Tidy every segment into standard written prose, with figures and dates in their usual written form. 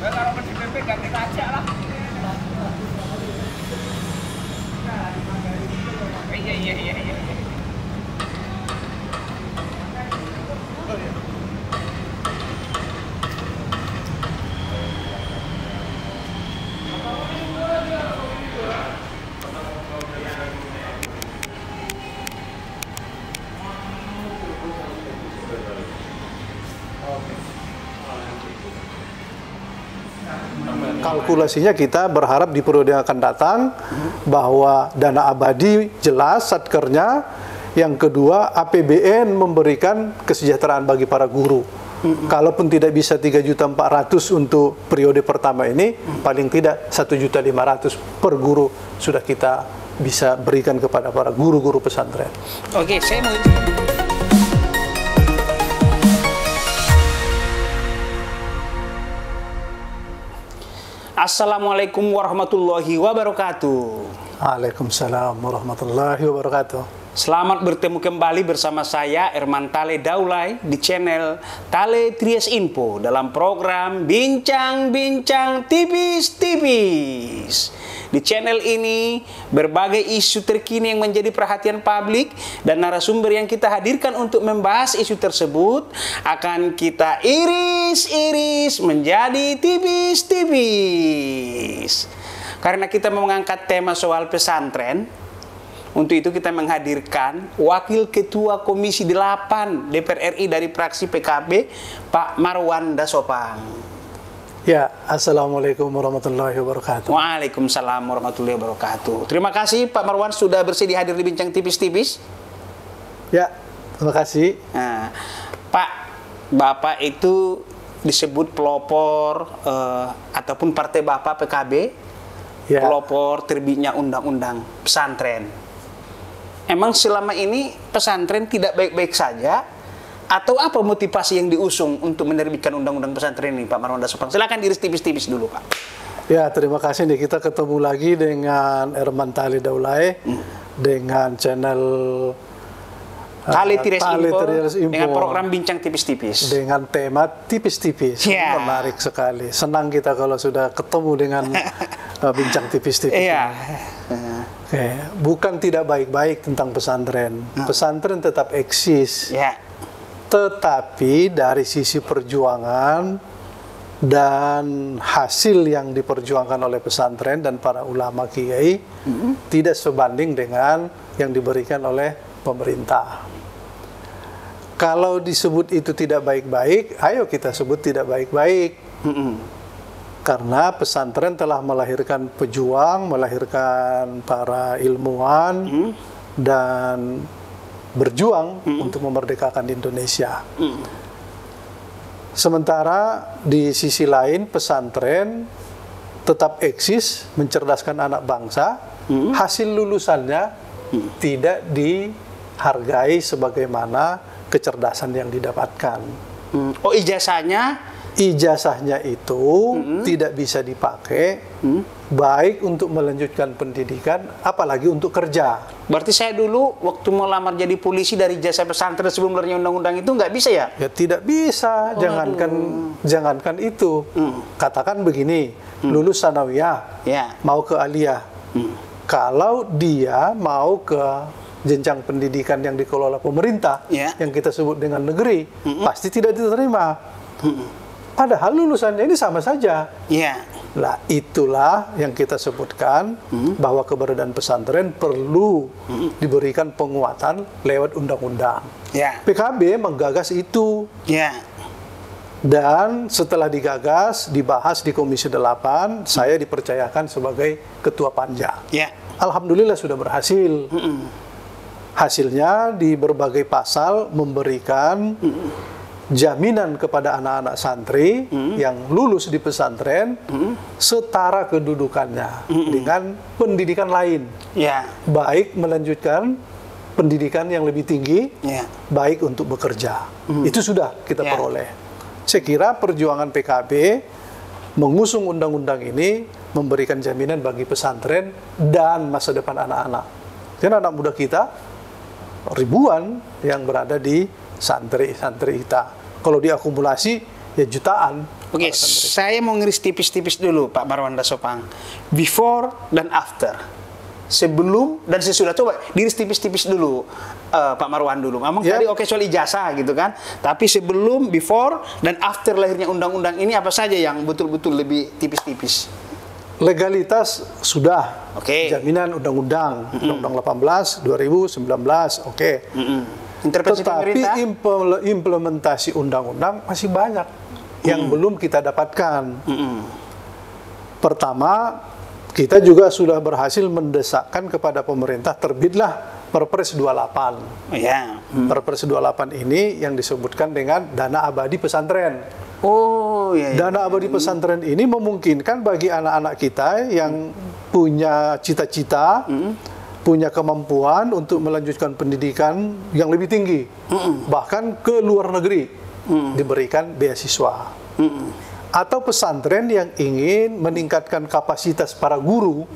Kalau ke DPP gak kita ajak lah. Iya. Kalkulasinya kita berharap di periode yang akan datang bahwa dana abadi jelas satkernya, yang kedua APBN memberikan kesejahteraan bagi para guru. Kalaupun tidak bisa 3.400.000 untuk periode pertama ini, paling tidak 1.500.000 per guru sudah kita bisa berikan kepada para guru-guru pesantren. Oke, saya mau Assalamualaikum warahmatullahi wabarakatuh. Waalaikumsalam warahmatullahi wabarakatuh. Selamat bertemu kembali bersama saya Erman Tale Daulay di channel Tale Tries Info dalam program Bincang-Bincang Tipis-Tipis. Di channel ini berbagai isu terkini yang menjadi perhatian publik dan narasumber yang kita hadirkan untuk membahas isu tersebut akan kita iris-iris menjadi tipis-tipis. Karena kita mengangkat tema soal pesantren, untuk itu kita menghadirkan Wakil Ketua Komisi 8 DPR RI dari fraksi PKB, Pak Marwan Dasopang. Ya, Assalamualaikum warahmatullahi wabarakatuh. Waalaikumsalam warahmatullahi wabarakatuh. Terima kasih Pak Marwan sudah bersedia hadir di Bincang Tipis-Tipis. Ya, terima kasih. Nah, Pak, Bapak itu disebut pelopor ataupun partai Bapak PKB, Ya. pelopor terbitnya undang-undang pesantren. Emang selama ini pesantren tidak baik-baik saja? Atau apa motivasi yang diusung untuk menerbitkan undang-undang pesantren ini, Pak Marwan Dasopang? Silakan diris tipis-tipis dulu, Pak. Ya, terima kasih nih. Kita ketemu lagi dengan Erman Tale Daulay dengan channel Tale Tries Info dengan Info program Bincang Tipis-Tipis. dengan tema tipis-tipis. Ya. Menarik sekali. Senang kita kalau sudah ketemu dengan bincang tipis-tipis. Iya. Oke. Bukan tidak baik-baik tentang pesantren. Pesantren tetap eksis. Ya. Tetapi dari sisi perjuangan dan hasil yang diperjuangkan oleh pesantren dan para ulama kiai tidak sebanding dengan yang diberikan oleh pemerintah. Kalau disebut itu tidak baik-baik, ayo kita sebut tidak baik-baik. Karena pesantren telah melahirkan pejuang, melahirkan para ilmuwan dan berjuang untuk memerdekakan Indonesia. Sementara di sisi lain pesantren tetap eksis mencerdaskan anak bangsa, hasil lulusannya tidak dihargai sebagaimana kecerdasan yang didapatkan. Oh, Ijazahnya itu tidak bisa dipakai baik untuk melanjutkan pendidikan, apalagi untuk kerja. Berarti saya dulu waktu mau lamar jadi polisi dari jasa pesantren sebelum lahirnya undang-undang itu nggak bisa ya? Ya tidak bisa, jangankan itu. Katakan begini, lulus sanawiyah, Ya. mau ke aliyah. Kalau dia mau ke jenjang pendidikan yang dikelola pemerintah, Ya. yang kita sebut dengan negeri, pasti tidak diterima. Padahal lulusannya ini sama saja. Iya. Nah, itulah yang kita sebutkan bahwa keberadaan pesantren perlu diberikan penguatan lewat undang-undang. Ya. PKB menggagas itu. Ya. Dan setelah digagas, dibahas di Komisi 8, saya dipercayakan sebagai Ketua Panja. Ya. Alhamdulillah sudah berhasil. Hasilnya di berbagai pasal memberikan jaminan kepada anak-anak santri yang lulus di pesantren setara kedudukannya dengan pendidikan lain. Ya. Baik melanjutkan pendidikan yang lebih tinggi, Ya. baik untuk bekerja. Itu sudah kita Ya. peroleh. Saya kira perjuangan PKB mengusung undang-undang ini memberikan jaminan bagi pesantren dan masa depan anak-anak. Karena anak muda kita ribuan yang berada di santri-santri kita. Kalau diakumulasi ya jutaan. Oke, saya mau ngiris tipis-tipis dulu Pak Marwan Dasopang. Before dan after. Sebelum dan sesudah. Coba diiris tipis-tipis dulu Pak Marwan dulu. Ngomong tadi oke soal ijazah gitu kan. Tapi sebelum, before, dan after lahirnya undang-undang ini apa saja yang betul-betul lebih tipis-tipis? Legalitas sudah. Oke. Jaminan undang-undang. Undang-undang 18, 2019. Oke. Intervensi Tetapi pemerintah? implementasi undang-undang masih banyak yang belum kita dapatkan. Pertama, kita juga sudah berhasil mendesakkan kepada pemerintah terbitlah Perpres 28. Ya. Perpres 28 ini yang disebutkan dengan dana abadi pesantren. Oh, iya. Dana abadi pesantren ini memungkinkan bagi anak-anak kita yang punya cita-cita, punya kemampuan untuk melanjutkan pendidikan yang lebih tinggi, bahkan ke luar negeri, diberikan beasiswa. Atau pesantren yang ingin meningkatkan kapasitas para guru,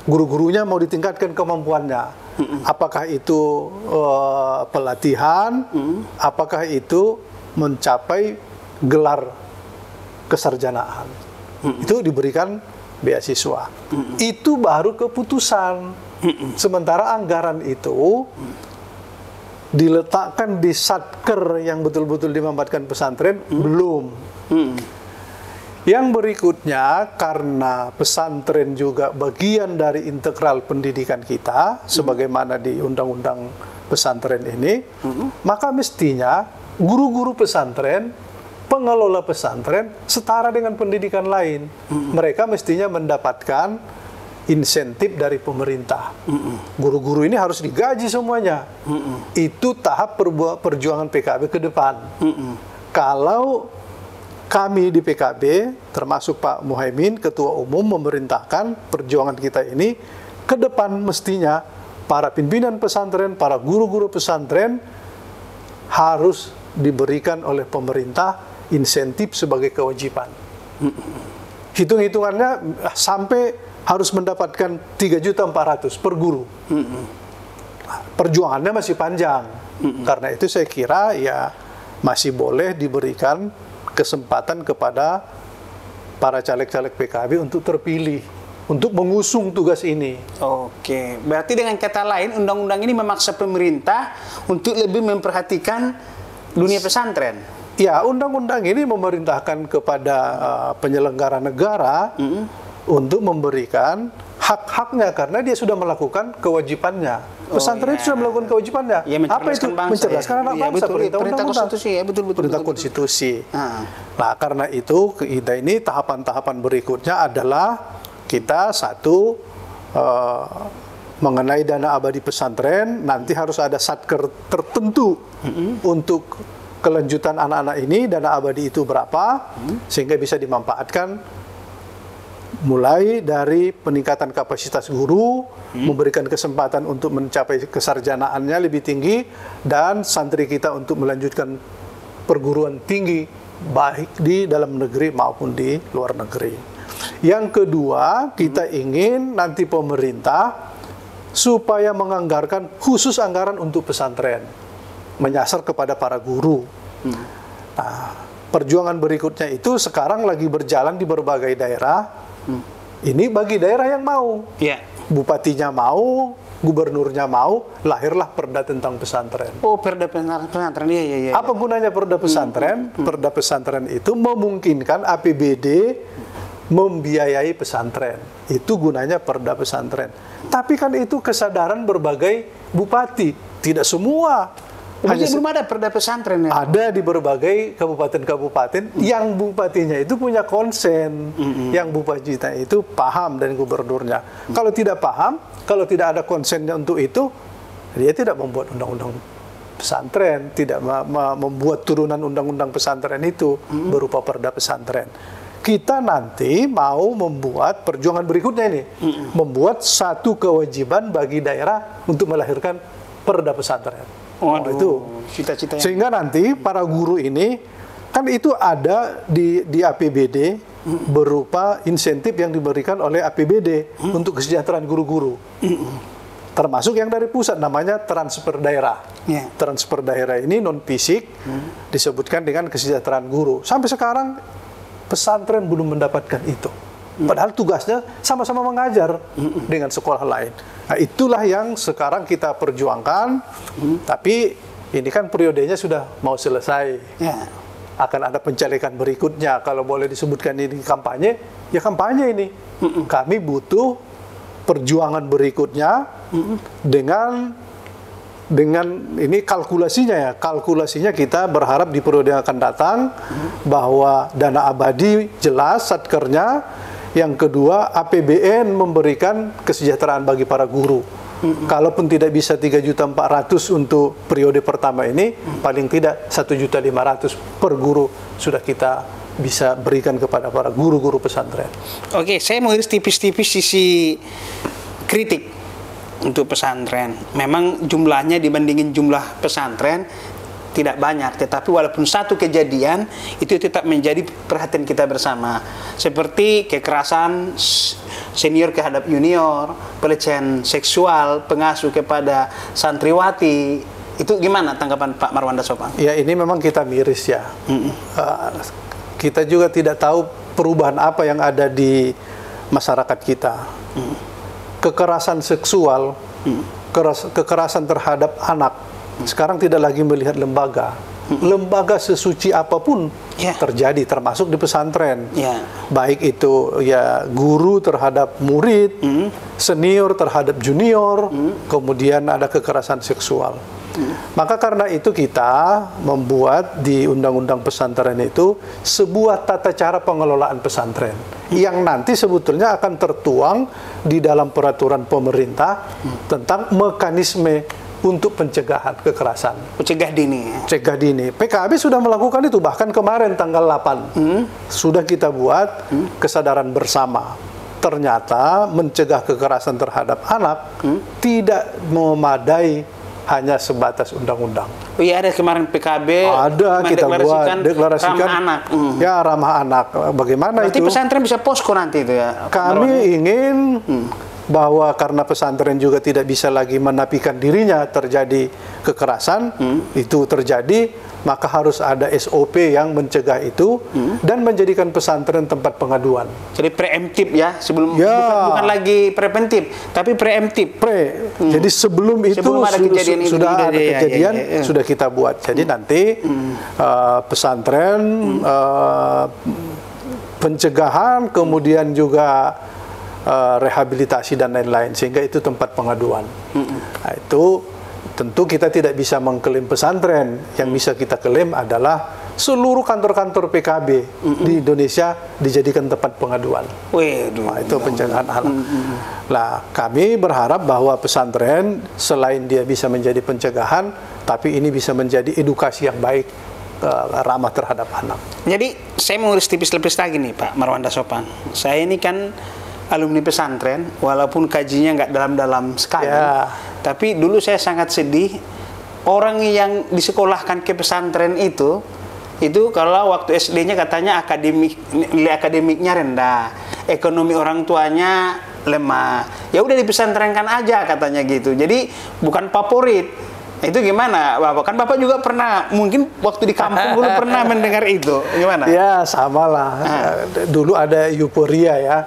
guru-gurunya mau ditingkatkan kemampuannya. Apakah itu pelatihan, apakah itu mencapai gelar kesarjanaan, itu diberikan beasiswa. Itu baru keputusan. Sementara anggaran itu diletakkan di satker yang betul-betul dimanfaatkan pesantren belum. Yang berikutnya, karena pesantren juga bagian dari integral pendidikan kita, sebagaimana di undang-undang pesantren ini, maka mestinya guru-guru pesantren, pengelola pesantren setara dengan pendidikan lain. Mereka mestinya mendapatkan insentif dari pemerintah. Guru-guru ini harus digaji semuanya. Itu tahap perjuangan PKB ke depan. Kalau kami di PKB, termasuk Pak Muhaimin, Ketua Umum, memerintahkan perjuangan kita ini ke depan, mestinya para pimpinan pesantren, para guru-guru pesantren harus diberikan oleh pemerintah insentif sebagai kewajiban. Hitung-hitungannya sampai harus mendapatkan 3.400.000 per guru. Perjuangannya masih panjang. Karena itu saya kira ya masih boleh diberikan kesempatan kepada para caleg-caleg PKB untuk terpilih, untuk mengusung tugas ini. Oke, berarti dengan kata lain undang-undang ini memaksa pemerintah untuk lebih memperhatikan dunia pesantren. Ya, undang-undang ini memerintahkan kepada penyelenggara negara untuk memberikan hak-haknya karena dia sudah melakukan kewajibannya. Pesantren sudah melakukan kewajibannya. Ya, apa itu? bangsa, mencerdaskan anak bangsa. Perintah konstitusi, ya betul. Perintah konstitusi. Nah, karena itu kita ini tahapan-tahapan berikutnya adalah kita satu mengenai dana abadi pesantren, nanti harus ada satker tertentu untuk kelanjutan anak-anak ini, dana abadi itu berapa, sehingga bisa dimanfaatkan mulai dari peningkatan kapasitas guru, memberikan kesempatan untuk mencapai kesarjanaannya lebih tinggi, dan santri kita untuk melanjutkan perguruan tinggi, baik di dalam negeri maupun di luar negeri. Yang kedua, kita ingin nanti pemerintah supaya menganggarkan khusus anggaran untuk pesantren, menyasar kepada para guru. Nah, perjuangan berikutnya itu sekarang lagi berjalan di berbagai daerah. Ini bagi daerah yang mau. Bupatinya mau, gubernurnya mau, lahirlah perda tentang pesantren. Oh, perda pesantren, iya. Apa gunanya perda pesantren? Perda pesantren itu memungkinkan APBD membiayai pesantren. Itu gunanya perda pesantren. Tapi kan itu kesadaran berbagai bupati. Tidak semua. Belum ada perda pesantren ya? Ada di berbagai kabupaten-kabupaten yang bupatinya itu punya konsen, yang bupatinya itu paham dan gubernurnya. Kalau tidak paham, kalau tidak ada konsennya untuk itu, dia tidak membuat undang-undang pesantren, tidak membuat turunan undang-undang pesantren itu berupa perda pesantren. Kita nanti mau membuat perjuangan berikutnya ini, membuat satu kewajiban bagi daerah untuk melahirkan perda pesantren. Itu cita-cita. Sehingga nanti para guru ini kan itu ada di APBD berupa insentif yang diberikan oleh APBD untuk kesejahteraan guru-guru. Termasuk yang dari pusat namanya transfer daerah. Transfer daerah ini non fisik disebutkan dengan kesejahteraan guru. Sampai sekarang pesantren belum mendapatkan itu. Padahal tugasnya sama-sama mengajar dengan sekolah lain. Nah, itulah yang sekarang kita perjuangkan. Tapi ini kan periodenya sudah mau selesai. Ya. Akan ada pencalekan berikutnya. Kalau boleh disebutkan ini kampanye, ya kampanye ini. Kami butuh perjuangan berikutnya dengan ini kalkulasinya kita berharap di periode yang akan datang bahwa dana abadi jelas satkernya, yang kedua APBN memberikan kesejahteraan bagi para guru. Kalaupun tidak bisa 3.400.000 untuk periode pertama ini, paling tidak 1.500.000 per guru sudah kita bisa berikan kepada para guru-guru pesantren. Oke, saya mau iris tipis-tipis sisi kritik untuk pesantren. Memang jumlahnya dibandingin jumlah pesantren tidak banyak, tetapi walaupun satu kejadian itu tetap menjadi perhatian kita bersama. Seperti kekerasan senior terhadap junior, pelecehan seksual pengasuh kepada santriwati. Itu gimana tanggapan Pak Marwanda Sopang? Ya, ini memang kita miris ya. Kita juga tidak tahu perubahan apa yang ada di masyarakat kita. Kekerasan seksual, kekerasan terhadap anak, sekarang tidak lagi melihat lembaga. Lembaga sesuci apapun terjadi, termasuk di pesantren. Baik itu ya guru terhadap murid, senior terhadap junior, kemudian ada kekerasan seksual. Maka karena itu kita membuat di Undang-Undang Pesantren itu sebuah tata cara pengelolaan pesantren yang nanti sebetulnya akan tertuang di dalam peraturan pemerintah tentang mekanisme untuk pencegahan kekerasan. Mencegah dini. Cegah dini. PKB sudah melakukan itu, bahkan kemarin tanggal 8 sudah kita buat kesadaran bersama. Ternyata mencegah kekerasan terhadap anak tidak memadai hanya sebatas undang-undang. Oh iya, ada kemarin PKB ada kita buat deklarasikan ramah anak. Ya, ramah anak. Bagaimana berarti itu? pesantren bisa posko nanti itu ya? Kami ingin bahwa karena pesantren juga tidak bisa lagi menapikan dirinya terjadi kekerasan, itu terjadi, maka harus ada SOP yang mencegah itu dan menjadikan pesantren tempat pengaduan. Jadi preemptif ya, sebelum bukan lagi preventif, tapi preemptif. Jadi sebelum itu ada kejadian sudah ada kejadian sudah kita buat. Jadi nanti pesantren pencegahan, kemudian juga rehabilitasi dan lain-lain, sehingga itu tempat pengaduan. Nah, itu tentu kita tidak bisa mengklaim pesantren. Yang bisa kita klaim adalah seluruh kantor-kantor PKB di Indonesia dijadikan tempat pengaduan. Nah, itu pencegahan anak. Nah, kami berharap bahwa pesantren selain dia bisa menjadi pencegahan, tapi ini bisa menjadi edukasi yang baik, ramah terhadap anak. Jadi saya mau tipis-tipis lagi nih Pak Marwanda Sopang. Saya ini kan alumni pesantren, walaupun kajinya nggak dalam-dalam sekali, tapi dulu saya sangat sedih orang yang disekolahkan ke pesantren itu kalau waktu SD-nya katanya nilai akademiknya rendah, ekonomi orang tuanya lemah, ya udah dipesantrenkan aja katanya gitu. Jadi bukan favorit. Itu gimana Bapak? Kan Bapak juga pernah, mungkin waktu di kampung dulu pernah mendengar itu. Gimana? Ya, samalah. Dulu ada euforia ya.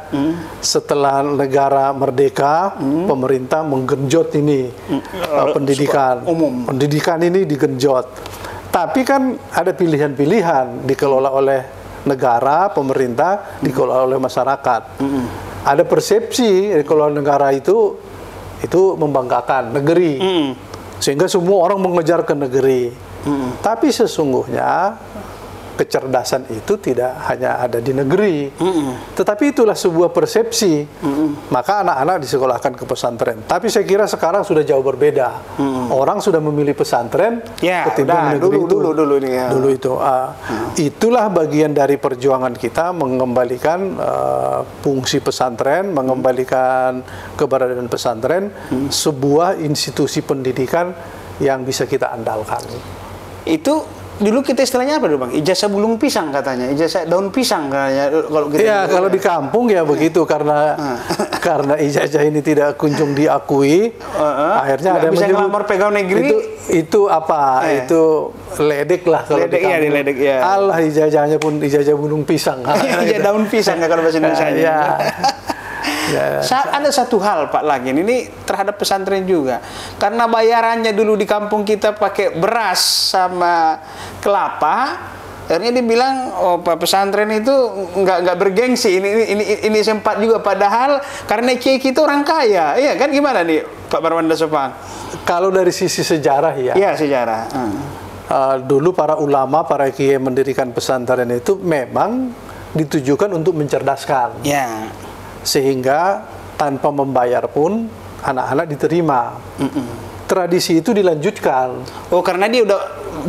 Setelah negara merdeka, pemerintah menggenjot ini pendidikan. Pendidikan ini digenjot. Tapi kan ada pilihan-pilihan, dikelola oleh negara, pemerintah, dikelola oleh masyarakat. Ada persepsi dikelola negara itu membanggakan negeri. Sehingga semua orang mengejar ke negeri. Tapi sesungguhnya kecerdasan itu tidak hanya ada di negeri, tetapi itulah sebuah persepsi. Maka anak-anak disekolahkan ke pesantren. Tapi saya kira sekarang sudah jauh berbeda. Orang sudah memilih pesantren ketimbang negeri dulu itu. Itulah bagian dari perjuangan kita mengembalikan fungsi pesantren, mengembalikan keberadaan pesantren, sebuah institusi pendidikan yang bisa kita andalkan. Itu dulu kita istilahnya apa dulu Bang? Ijazah bulung pisang katanya, ijazah daun pisang katanya kalau gitu. Ya, kalau di kampung ya begitu, karena ijazah ini tidak kunjung diakui, akhirnya ada bisa ngelamar pegawai negeri, Itu apa? Itu ledek lah kalau Ledek, di kampung. diledek, ya. Allah, ijazahnya pun ijazah gunung pisang. Iya, daun pisang nggak kalau bahasa Indonesia. Ya. Ya. Ada satu hal Pak Lagin, ini terhadap pesantren juga. Karena bayarannya dulu di kampung kita pakai beras sama kelapa, akhirnya dibilang oh Pak pesantren itu nggak bergengsi. Ini sempat juga, padahal karena kiai kita orang kaya, iya kan, gimana nih Pak Marwanda Sopang? Kalau dari sisi sejarah ya. Iya, sejarah. Dulu para ulama, para kiai mendirikan pesantren itu memang ditujukan untuk mencerdaskan. Ya. Sehingga tanpa membayar pun anak-anak diterima. Tradisi itu dilanjutkan. Oh, karena dia udah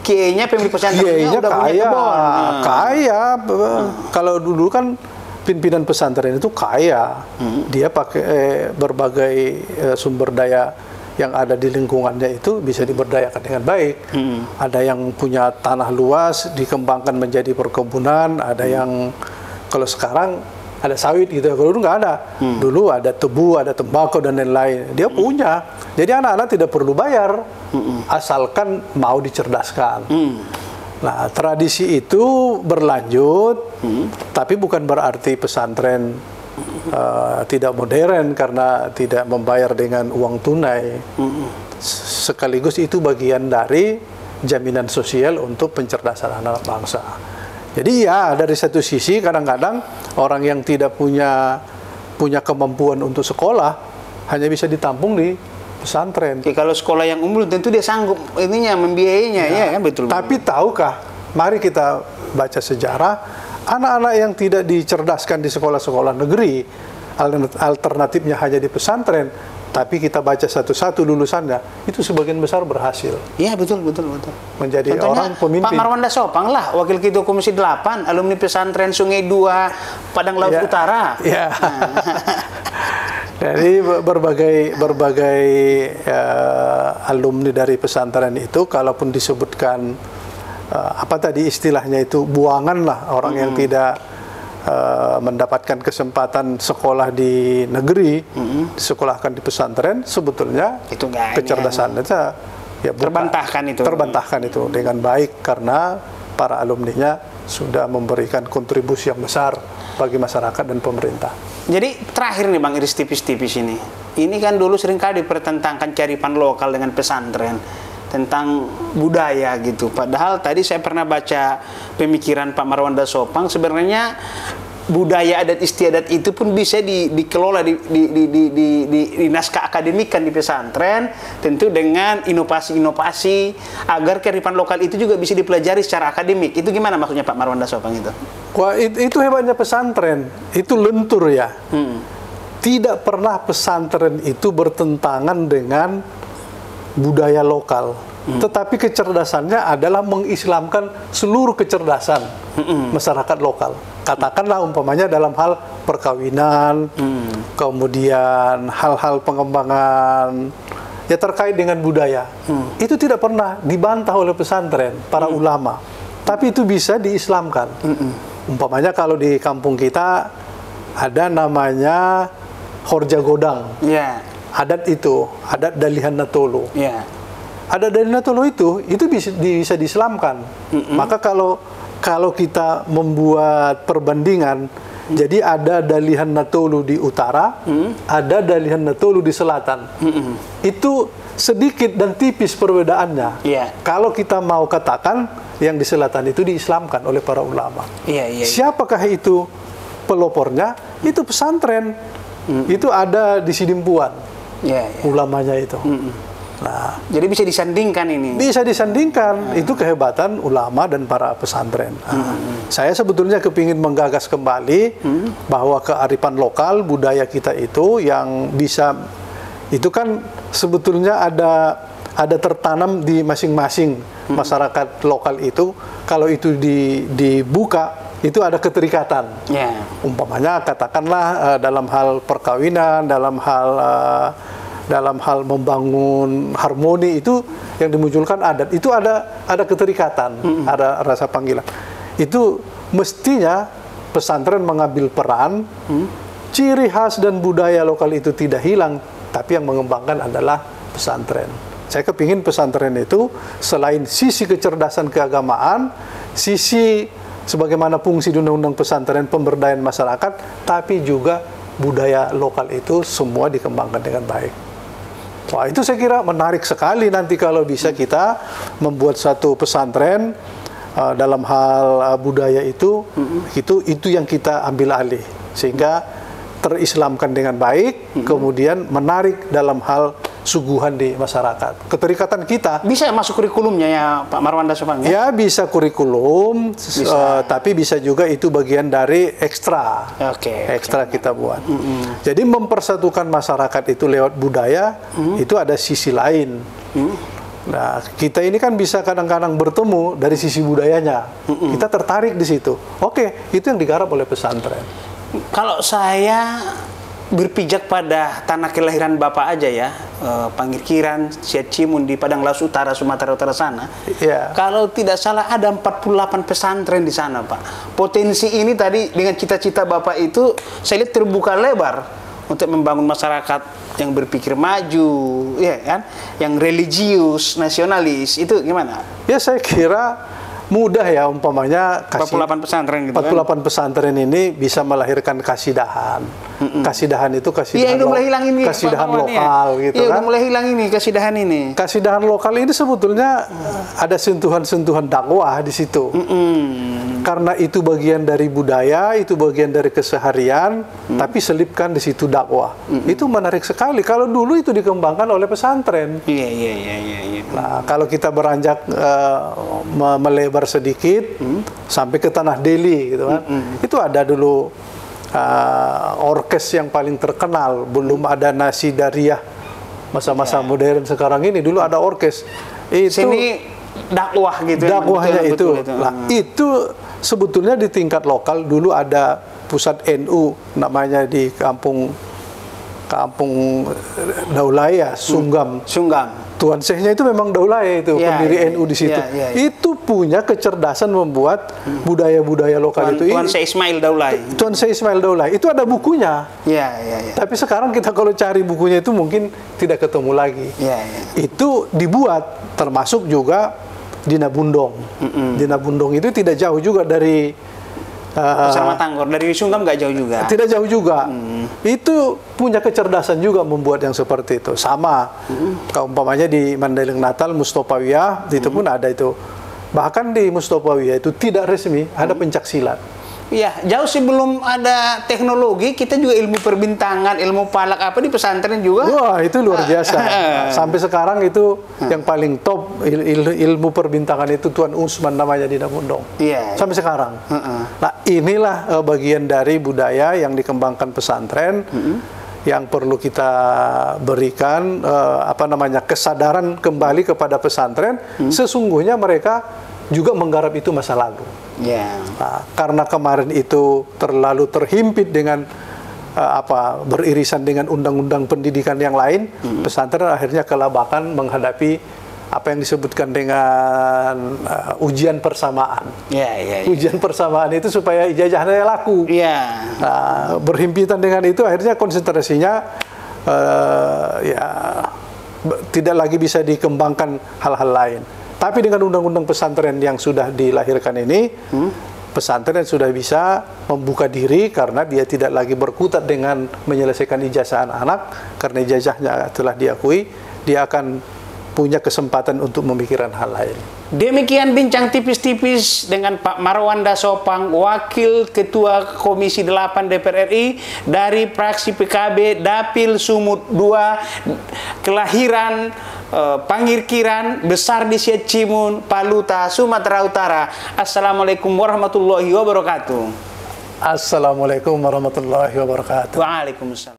kiainya pemilik pesantrennya Kiainya udah punya kaya, kebun. kaya. Kalau dulu kan pimpinan pesantren itu kaya. Dia pakai berbagai sumber daya yang ada di lingkungannya itu bisa diberdayakan dengan baik. Ada yang punya tanah luas dikembangkan menjadi perkebunan, ada yang kalau sekarang ada sawit gitu, kalau dulu nggak ada. Dulu ada tebu, ada tembakau dan lain-lain. Dia punya. Jadi anak-anak tidak perlu bayar, asalkan mau dicerdaskan. Nah, tradisi itu berlanjut, tapi bukan berarti pesantren tidak modern karena tidak membayar dengan uang tunai. Sekaligus itu bagian dari jaminan sosial untuk pencerdasan anak bangsa. Jadi ya dari satu sisi kadang-kadang orang yang tidak punya kemampuan untuk sekolah hanya bisa ditampung di pesantren. Oke, kalau sekolah yang umum tentu dia sanggup ininya membiayainya, ya kan, betul. Tapi tahukah, mari kita baca sejarah, anak-anak yang tidak dicerdaskan di sekolah-sekolah negeri, alternatifnya hanya di pesantren, tapi kita baca satu-satu lulusannya, itu sebagian besar berhasil. Iya, betul. Menjadi Contohnya, orang pemimpin. Pak Marwanda Sopang lah, Wakil Ketua Komisi 8, alumni pesantren Sungai 2, Padang Laut Utara. Ya. Dari berbagai alumni dari pesantren itu, kalaupun disebutkan apa tadi istilahnya itu buangan lah, orang yang tidak mendapatkan kesempatan sekolah di negeri, disekolahkan di pesantren, sebetulnya itu kecerdasannya ya terbantahkan itu dengan baik karena para alumninya sudah memberikan kontribusi yang besar bagi masyarakat dan pemerintah. Jadi terakhir nih Bang Iris, tipis-tipis ini kan dulu seringkali dipertentangkan kearifan lokal dengan pesantren, tentang budaya gitu. Padahal tadi saya pernah baca pemikiran Pak Marwanda Sopang, sebenarnya budaya adat istiadat itu pun bisa dikelola di naskah akademik kan di pesantren, tentu dengan inovasi-inovasi agar kearifan lokal itu juga bisa dipelajari secara akademik. Itu gimana maksudnya Pak Marwanda Sopang itu? Wah, itu hebatnya pesantren, itu lentur ya. Tidak pernah pesantren itu bertentangan dengan budaya lokal, tetapi kecerdasannya adalah mengislamkan seluruh kecerdasan masyarakat lokal. Katakanlah umpamanya dalam hal perkawinan, kemudian hal-hal pengembangan ya terkait dengan budaya, itu tidak pernah dibantah oleh pesantren, para ulama, tapi itu bisa diislamkan. Umpamanya kalau di kampung kita ada namanya Horja Godang. Adat itu, adat Dalihan Natolo. Adat Dalihan Natolo itu bisa diislamkan. Maka kalau kita membuat perbandingan, jadi ada Dalihan Natolo di utara, ada Dalihan Natolo di selatan. Itu sedikit dan tipis perbedaannya. Kalau kita mau katakan yang di selatan itu diislamkan oleh para ulama. Siapakah itu pelopornya? Itu pesantren. Itu ada di Sidimpuan. Ulamanya itu. Nah, jadi bisa disandingkan ini. Bisa disandingkan. Itu kehebatan ulama dan para pesantren. Saya sebetulnya kepingin menggagas kembali bahwa kearifan lokal budaya kita itu yang bisa, itu kan sebetulnya ada tertanam di masing-masing masyarakat lokal itu. Kalau itu dibuka, itu ada keterikatan. Umpamanya katakanlah dalam hal perkawinan, dalam hal membangun harmoni, itu yang dimunculkan adat, itu ada keterikatan, ada rasa panggilan. Itu mestinya pesantren mengambil peran, ciri khas dan budaya lokal itu tidak hilang, tapi yang mengembangkan adalah pesantren. Saya kepingin pesantren itu selain sisi kecerdasan keagamaan, sisi sebagaimana fungsi di undang-undang pesantren pemberdayaan masyarakat, tapi juga budaya lokal itu semua dikembangkan dengan baik. Wah, itu saya kira menarik sekali nanti kalau bisa kita membuat satu pesantren dalam hal budaya itu yang kita ambil alih sehingga terislamkan dengan baik, kemudian menarik dalam hal suguhan di masyarakat. Keterikatan kita bisa masuk kurikulumnya ya Pak Marwanda Sopang ya? Ya bisa kurikulum, tapi bisa juga itu bagian dari ekstra, ekstra kita buat. Jadi mempersatukan masyarakat itu lewat budaya, itu ada sisi lain. Nah, kita ini kan bisa kadang-kadang bertemu dari sisi budayanya. Kita tertarik di situ. Oke, itu yang digarap oleh pesantren. Kalau saya berpijak pada tanah kelahiran Bapak aja ya, Pangirkiran, Siat Cimun di Padang Laos Utara, Sumatera Utara sana. Yeah. Kalau tidak salah ada 48 pesantren di sana, Pak. Potensi ini tadi dengan cita-cita Bapak itu saya lihat terbuka lebar untuk membangun masyarakat yang berpikir maju, ya kan? Yang religius, nasionalis, itu gimana? Ya saya kira mudah ya umpamanya 48 pesantren gitu 48 kan? pesantren ini bisa melahirkan kasidahan. Kasidahan itu kasidahan, kasidahan lokal gitu kan. Iya, udah mulai hilang ini kasidahan ini. Kasidahan lokal ini sebetulnya ada sentuhan-sentuhan dakwah di situ. Karena itu bagian dari budaya, itu bagian dari keseharian, tapi selipkan di situ dakwah. Itu menarik sekali. Kalau dulu itu dikembangkan oleh pesantren. Iya. Nah, kalau kita beranjak melebar sedikit sampai ke Tanah Deli gitu kan. Itu ada dulu orkes yang paling terkenal, belum ada Nasidariyah masa-masa modern sekarang ini. Dulu ada orkes. Itu sini dakwah gitu. Dakwahnya itu. Nah, itu sebetulnya di tingkat lokal dulu ada pusat NU namanya di Kampung Daulaya, Sunggam. Tuan Syekhnya itu memang Daulaya itu, pendiri NU di situ. Itu punya kecerdasan membuat budaya-budaya lokal itu. Tuan Syekh Ismail Daulay. Tuan Syekh Ismail Daulay itu ada bukunya. Tapi sekarang kita kalau cari bukunya itu mungkin tidak ketemu lagi. Itu dibuat, termasuk juga Dina Bundong. Dina Bundong itu tidak jauh juga dari Pusara Matanggor, dari Sunggam nggak jauh juga. Tidak jauh juga. Itu punya kecerdasan juga membuat yang seperti itu. Sama, kalau umpamanya di Mandailing Natal, Mustofawiyah, itu pun ada itu. Bahkan di Mustofawiyah itu tidak resmi, ada pencak silat. Iya, jauh sebelum ada teknologi, kita juga ilmu perbintangan, ilmu palak apa di pesantren juga. Wah, itu luar biasa. Sampai sekarang itu yang paling top ilmu perbintangan itu Tuan Usman namanya di Bundong. Sampai sekarang. Nah, inilah bagian dari budaya yang dikembangkan pesantren yang perlu kita berikan kesadaran kembali kepada pesantren. Sesungguhnya mereka juga menggarap itu masa lalu. Nah, karena kemarin itu terlalu terhimpit dengan beririsan dengan undang-undang pendidikan yang lain, pesantren akhirnya kelabakan menghadapi apa yang disebutkan dengan ujian persamaan. Ujian persamaan itu supaya ijazahnya laku. Nah, berhimpitan dengan itu akhirnya konsentrasinya tidak lagi bisa dikembangkan hal-hal lain. Tapi dengan undang-undang pesantren yang sudah dilahirkan ini, pesantren sudah bisa membuka diri karena dia tidak lagi berkutat dengan menyelesaikan ijazah anak-anak, karena ijazahnya telah diakui, dia akan punya kesempatan untuk memikirkan hal lain. Demikian bincang tipis-tipis dengan Pak Marwanda Sopang, Wakil Ketua Komisi 8 DPR RI dari fraksi PKB Dapil Sumut 2, kelahiran Pangirkiran, besar di Siat Cimun, Paluta, Sumatera Utara. Assalamualaikum warahmatullahi wabarakatuh. Assalamualaikum warahmatullahi wabarakatuh. Waalaikumsalam.